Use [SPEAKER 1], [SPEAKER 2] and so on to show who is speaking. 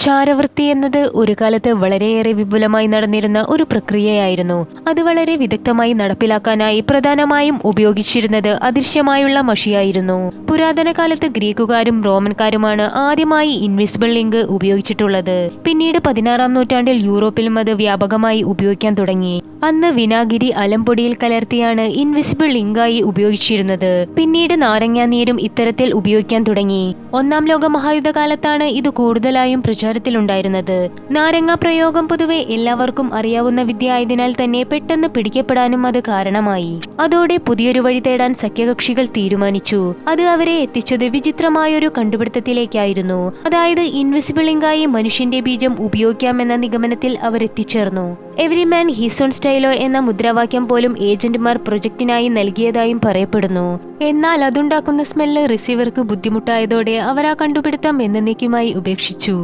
[SPEAKER 1] ചാരവൃത്തി എന്നത് ഒരു കാലത്ത് വളരെയേറെ വിപുലമായി നടന്നിരുന്ന ഒരു പ്രക്രിയയായിരുന്നു. അത് വളരെ വിദഗ്ധമായി നടപ്പിലാക്കാനായി പ്രധാനമായും ഉപയോഗിച്ചിരുന്നത് അദൃശ്യമായുള്ള മഷിയായിരുന്നു. പുരാതന കാലത്ത് ഗ്രീക്കുകാരും റോമൻകാരുമാണ് ആദ്യമായി ഇൻവിസിബിൾ ഇങ്ക് ഉപയോഗിച്ചിട്ടുള്ളത്. പിന്നീട് 16-ാം നൂറ്റാണ്ടിൽ യൂറോപ്പിലും അത് വ്യാപകമായി ഉപയോഗിക്കാൻ തുടങ്ങി. അന്ന് വിനാഗിരി അലംപൊടിയിൽ കലർത്തിയാണ് ഇൻവിസിബിൾ ഇങ്കായി ഉപയോഗിച്ചിരുന്നത്. പിന്നീട് നാരങ്ങാനീരും ഇത്തരത്തിൽ ഉപയോഗിക്കാൻ തുടങ്ങി. 1-ാം ലോക മഹായുദ്ധ കാലത്താണ് ഇത് കൂടുതലായും പ്രചാരത്തിലുണ്ടായിരുന്നത്. നാരങ്ങ പ്രയോഗം പൊതുവെ എല്ലാവർക്കും അറിയാവുന്ന വിദ്യ ആയതിനാൽ തന്നെ പെട്ടെന്ന് പിടിക്കപ്പെടാനും അത് കാരണമായി. അതോടെ പുതിയൊരു വഴി തേടാൻ സഖ്യകക്ഷികൾ തീരുമാനിച്ചു. അത് അവരെ എത്തിച്ചത് വിചിത്രമായൊരു കണ്ടുപിടുത്തത്തിലേക്കായിരുന്നു. അതായത് ഇൻവിസിബിൾ ഇങ്കായി മനുഷ്യന്റെ ബീജം ഉപയോഗിക്കാമെന്ന നിഗമനത്തിൽ അവർ എത്തിച്ചേർന്നു. എവരി മാൻ ഹിസ് ഓൺ സ്റ്റൈലോ എന്ന മുദ്രാവാക്യം പോലും ഏജന്റുമാർ പ്രൊജക്ടിനായി നൽകിയതായും പറയപ്പെടുന്നു. എന്നാൽ അതുണ്ടാക്കുന്ന സ്മെല്ല് റിസീവർക്ക് ബുദ്ധിമുട്ടായതോടെ അവർ ആ കണ്ടുപിടുത്തം എന്നേക്കുമായി ഉപേക്ഷിച്ചു.